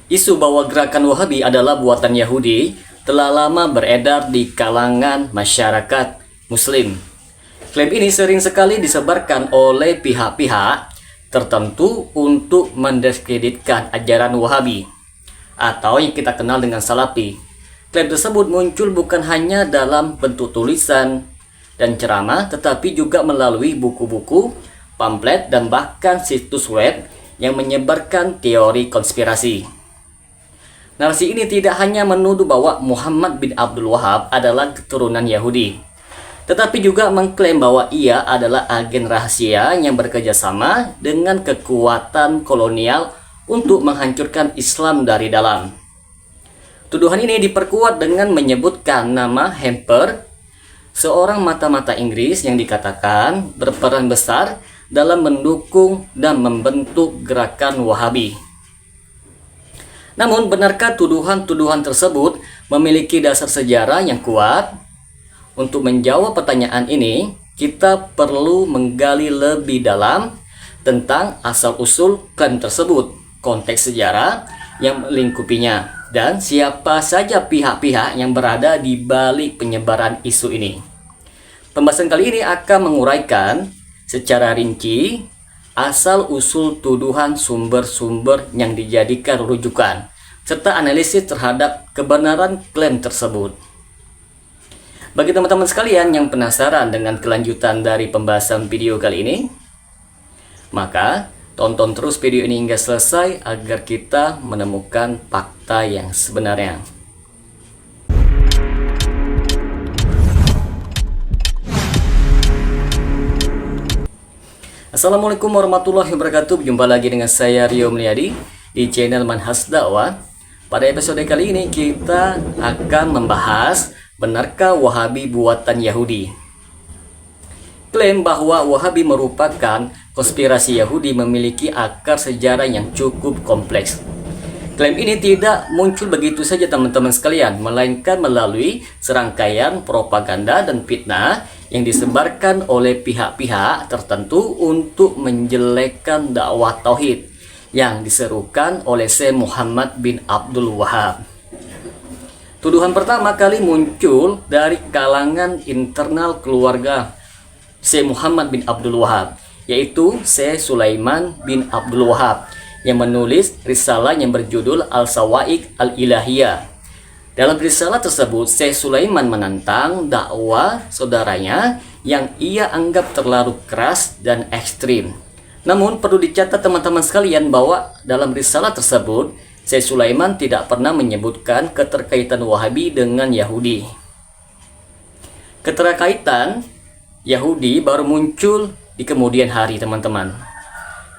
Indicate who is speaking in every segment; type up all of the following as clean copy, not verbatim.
Speaker 1: Isu bahwa gerakan Wahabi adalah buatan Yahudi telah lama beredar di kalangan masyarakat Muslim. Klaim ini sering sekali disebarkan oleh pihak-pihak tertentu untuk mendiskreditkan ajaran Wahabi atau yang kita kenal dengan Salafi. Klaim tersebut muncul bukan hanya dalam bentuk tulisan dan ceramah, tetapi juga melalui buku-buku, pamflet, dan bahkan situs web yang menyebarkan teori konspirasi. Narasi ini tidak hanya menuduh bahwa Muhammad bin Abdul Wahab adalah keturunan Yahudi, tetapi juga mengklaim bahwa ia adalah agen rahasia yang bekerja sama dengan kekuatan kolonial untuk menghancurkan Islam dari dalam. Tuduhan ini diperkuat dengan menyebutkan nama Hemper, seorang mata-mata Inggris yang dikatakan berperan besar dalam mendukung dan membentuk gerakan Wahabi. Namun, benarkah tuduhan-tuduhan tersebut memiliki dasar sejarah yang kuat? Untuk menjawab pertanyaan ini, kita perlu menggali lebih dalam tentang asal-usul klaim tersebut, konteks sejarah yang melingkupinya, dan siapa saja pihak-pihak yang berada di balik penyebaran isu ini. Pembahasan kali ini akan menguraikan secara rinci asal-usul tuduhan, sumber-sumber yang dijadikan rujukan, serta analisis terhadap kebenaran klaim tersebut. Bagi teman-teman sekalian yang penasaran dengan kelanjutan dari pembahasan video kali ini, maka tonton terus video ini hingga selesai agar kita menemukan fakta yang sebenarnya. Assalamualaikum warahmatullahi wabarakatuh. Jumpa lagi dengan saya Rio Mulyadi di channel Manhaj Dakwah. Pada episode kali ini kita akan membahas, benarkah Wahabi buatan Yahudi? Klaim bahwa Wahabi merupakan konspirasi Yahudi memiliki akar sejarah yang cukup kompleks. Klaim ini tidak muncul begitu saja teman-teman sekalian, melainkan melalui serangkaian propaganda dan fitnah yang disebarkan oleh pihak-pihak tertentu untuk menjelekkan dakwah tauhid yang diserukan oleh Syekh Muhammad bin Abdul Wahab. Tuduhan pertama kali muncul dari kalangan internal keluarga Syekh Muhammad bin Abdul Wahab, yaitu Syekh Sulaiman bin Abdul Wahab yang menulis risalah yang berjudul Al-Sawa'iq Al-Ilahiyah. Dalam risalah tersebut, Syekh Sulaiman menantang dakwah saudaranya yang ia anggap terlalu keras dan ekstrim. Namun perlu dicatat teman-teman sekalian bahwa dalam risalah tersebut, Syekh Sulaiman tidak pernah menyebutkan keterkaitan Wahabi dengan Yahudi. Keterkaitan Yahudi baru muncul di kemudian hari, teman-teman.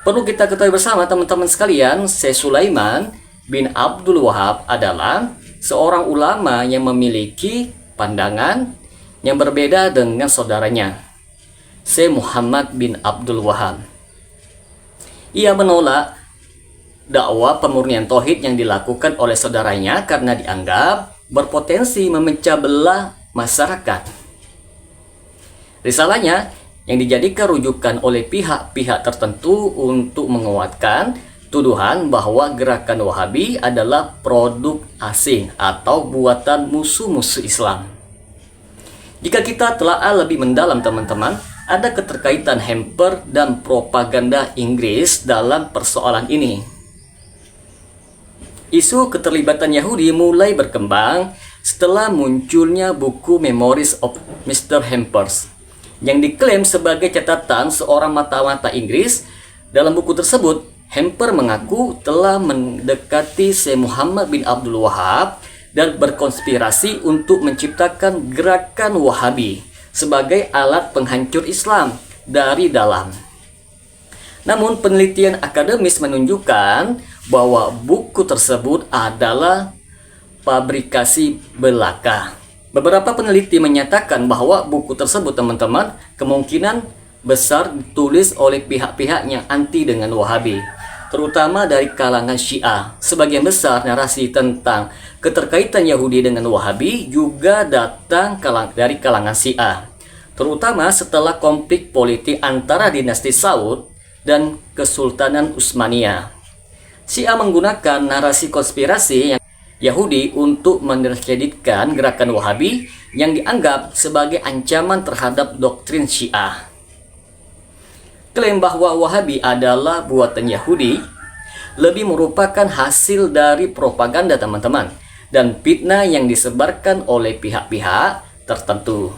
Speaker 1: Perlu kita ketahui bersama teman-teman sekalian, Syekh Sulaiman bin Abdul Wahab adalah seorang ulama yang memiliki pandangan yang berbeda dengan saudaranya, Syekh Muhammad bin Abdul Wahab. Ia menolak dakwah pemurnian tauhid yang dilakukan oleh saudaranya karena dianggap berpotensi memecah belah masyarakat. Risalahnya yang dijadikan rujukan oleh pihak-pihak tertentu untuk menguatkan tuduhan bahwa gerakan Wahabi adalah produk asing atau buatan musuh-musuh Islam. Jika kita telaah lebih mendalam teman-teman, ada keterkaitan Hemper dan propaganda Inggris dalam persoalan ini. Isu keterlibatan Yahudi mulai berkembang setelah munculnya buku Memories of Mr. Hempers yang diklaim sebagai catatan seorang mata-mata Inggris. Dalam buku tersebut, Hemper mengaku telah mendekati Syekh Muhammad bin Abdul Wahab dan berkonspirasi untuk menciptakan gerakan Wahabi sebagai alat penghancur Islam dari dalam. Namun penelitian akademis menunjukkan bahwa buku tersebut adalah fabrikasi belaka. Beberapa peneliti menyatakan bahwa buku tersebut, teman-teman, kemungkinan besar ditulis oleh pihak-pihak yang anti dengan Wahabi, terutama dari kalangan Syiah. Sebagian besar narasi tentang keterkaitan Yahudi dengan Wahabi juga datang dari kalangan Syiah, terutama setelah konflik politik antara dinasti Saud dan Kesultanan Utsmaniyah. Syiah menggunakan narasi konspirasi yang Yahudi untuk mendiskreditkan gerakan Wahabi yang dianggap sebagai ancaman terhadap doktrin Syiah. Klaim bahwa Wahabi adalah buatan Yahudi lebih merupakan hasil dari propaganda teman-teman dan fitnah yang disebarkan oleh pihak-pihak tertentu.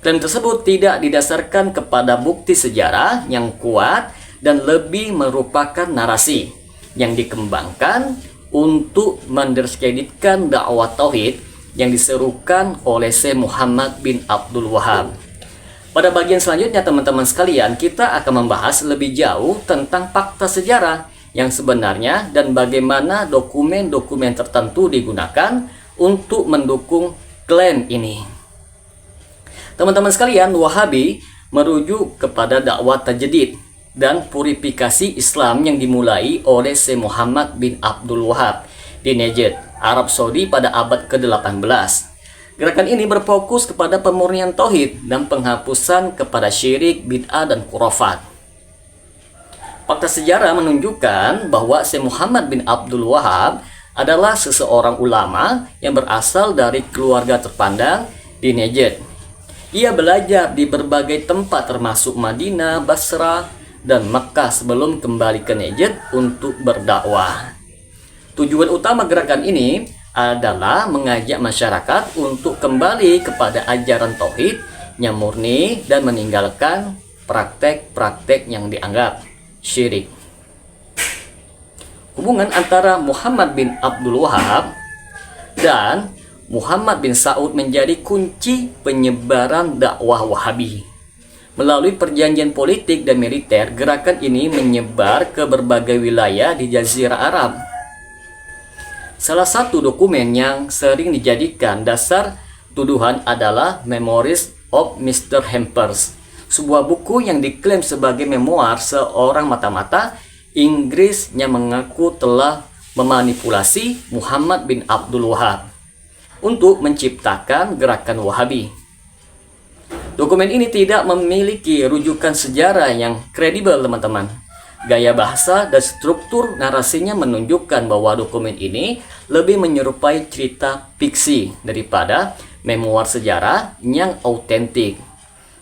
Speaker 1: Klaim tersebut tidak didasarkan kepada bukti sejarah yang kuat dan lebih merupakan narasi yang dikembangkan untuk mendiskreditkan dakwah tauhid yang diserukan oleh Syekh Muhammad bin Abdul Wahab. Pada bagian selanjutnya teman-teman sekalian, kita akan membahas lebih jauh tentang fakta sejarah yang sebenarnya dan bagaimana dokumen-dokumen tertentu digunakan untuk mendukung klaim ini. Teman-teman sekalian, Wahabi merujuk kepada dakwah tajdid dan purifikasi Islam yang dimulai oleh Syekh Muhammad bin Abdul Wahab di Najd, Arab Saudi pada abad ke-18. Gerakan ini berfokus kepada pemurnian tauhid dan penghapusan kepada syirik, bid'ah, dan khurafat. Fakta sejarah menunjukkan bahwa Syekh Muhammad bin Abdul Wahab adalah seseorang ulama yang berasal dari keluarga terpandang di Najd. Ia belajar di berbagai tempat termasuk Madinah, Basrah, dan Makkah sebelum kembali ke Najd untuk berdakwah. Tujuan utama gerakan ini adalah mengajak masyarakat untuk kembali kepada ajaran tauhid yang murni dan meninggalkan praktek-praktek yang dianggap syirik. Hubungan antara Muhammad bin Abdul Wahab dan Muhammad bin Saud menjadi kunci penyebaran dakwah Wahabi. Melalui perjanjian politik dan militer, gerakan ini menyebar ke berbagai wilayah di Jazirah Arab. Salah satu dokumen yang sering dijadikan dasar tuduhan adalah Memories of Mr. Hampers, sebuah buku yang diklaim sebagai memoir seorang mata-mata Inggris yang mengaku telah memanipulasi Muhammad bin Abdul Wahab untuk menciptakan gerakan Wahabi. Dokumen ini tidak memiliki rujukan sejarah yang kredibel, teman-teman. Gaya bahasa dan struktur narasinya menunjukkan bahwa dokumen ini lebih menyerupai cerita fiksi daripada memoir sejarah yang autentik.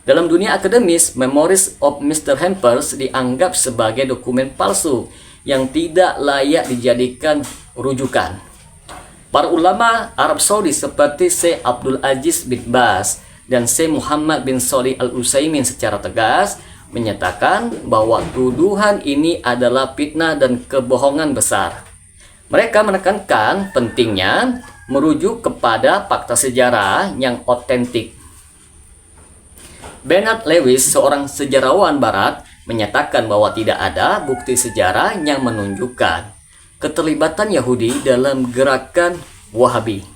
Speaker 1: Dalam dunia akademis, Memories of Mr. Hampers dianggap sebagai dokumen palsu yang tidak layak dijadikan rujukan. Para ulama Arab Saudi seperti Syekh Abdul Aziz bin Baz dan Syekh Muhammad bin Shalih Al-Utsaimin secara tegas menyatakan bahwa tuduhan ini adalah fitnah dan kebohongan besar. Mereka menekankan pentingnya merujuk kepada fakta sejarah yang otentik. Bernard Lewis, seorang sejarawan barat, menyatakan bahwa tidak ada bukti sejarah yang menunjukkan keterlibatan Yahudi dalam gerakan Wahabi.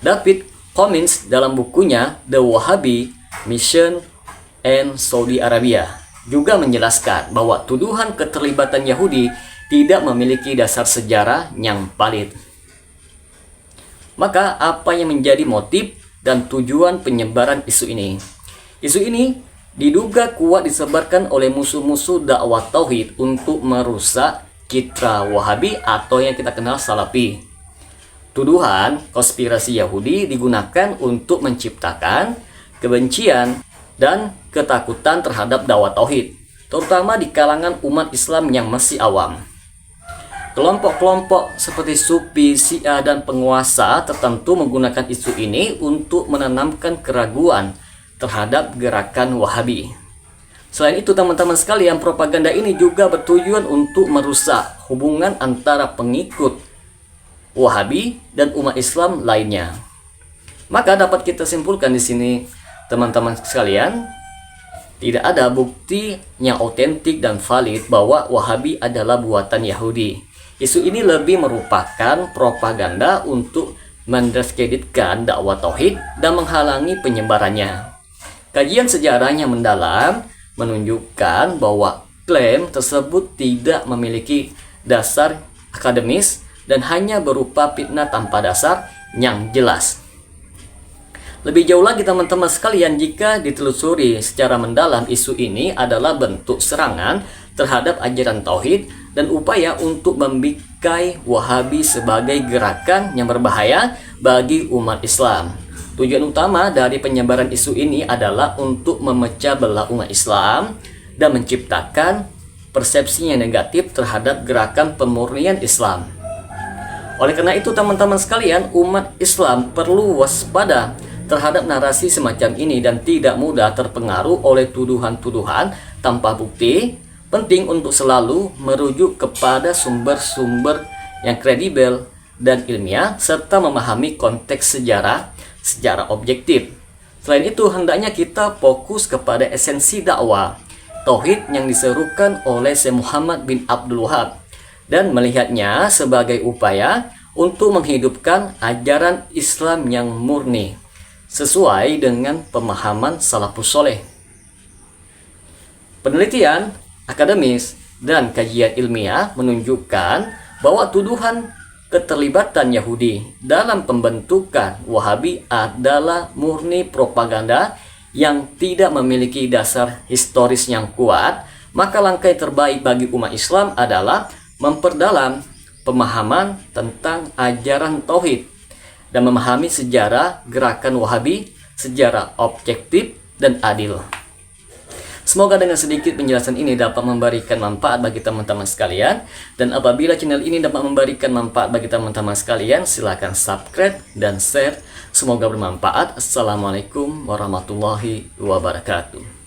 Speaker 1: David Cummins dalam bukunya The Wahhabi Mission and Saudi Arabia juga menjelaskan bahwa tuduhan keterlibatan Yahudi tidak memiliki dasar sejarah yang valid. Maka apa yang menjadi motif dan tujuan penyebaran isu ini? Isu ini diduga kuat disebarkan oleh musuh-musuh dakwah tauhid untuk merusak citra Wahabi atau yang kita kenal Salafi. Tuduhan konspirasi Yahudi digunakan untuk menciptakan kebencian dan ketakutan terhadap dakwah tauhid, terutama di kalangan umat Islam yang masih awam. Kelompok-kelompok seperti Sufi, Syiah, dan penguasa tertentu menggunakan isu ini untuk menanamkan keraguan terhadap gerakan Wahabi. Selain itu, teman-teman sekalian, propaganda ini juga bertujuan untuk merusak hubungan antara pengikut Wahabi dan umat Islam lainnya. Maka dapat kita simpulkan di sini, teman-teman sekalian, tidak ada bukti yang otentik dan valid bahwa Wahabi adalah buatan Yahudi. Isu ini lebih merupakan propaganda untuk mendiskreditkan dakwah tauhid dan menghalangi penyebarannya. Kajian sejarahnya mendalam menunjukkan bahwa klaim tersebut tidak memiliki dasar akademis dan hanya berupa fitnah tanpa dasar yang jelas. Lebih jauh lagi teman-teman sekalian, jika ditelusuri secara mendalam, isu ini adalah bentuk serangan terhadap ajaran tauhid dan upaya untuk membikai Wahabi sebagai gerakan yang berbahaya bagi umat Islam. Tujuan utama dari penyebaran isu ini adalah untuk memecah belah umat Islam dan menciptakan persepsi yang negatif terhadap gerakan pemurnian Islam. Oleh karena itu teman-teman sekalian, umat Islam perlu waspada terhadap narasi semacam ini dan tidak mudah terpengaruh oleh tuduhan-tuduhan tanpa bukti. Penting untuk selalu merujuk kepada sumber-sumber yang kredibel dan ilmiah serta memahami konteks sejarah secara objektif. Selain itu, hendaknya kita fokus kepada esensi dakwah tauhid yang diserukan oleh Syekh Muhammad bin Abdul Wahab dan melihatnya sebagai upaya untuk menghidupkan ajaran Islam yang murni sesuai dengan pemahaman salafus saleh. Penelitian akademis dan kajian ilmiah menunjukkan bahwa tuduhan keterlibatan Yahudi dalam pembentukan Wahabi adalah murni propaganda yang tidak memiliki dasar historis yang kuat. Maka langkah terbaik bagi umat Islam adalah memperdalam pemahaman tentang ajaran tauhid dan memahami sejarah gerakan Wahabi secara objektif dan adil. Semoga dengan sedikit penjelasan ini dapat memberikan manfaat bagi teman-teman sekalian. Dan apabila channel ini dapat memberikan manfaat bagi teman-teman sekalian, silakan subscribe dan share. Semoga bermanfaat. Assalamualaikum warahmatullahi wabarakatuh.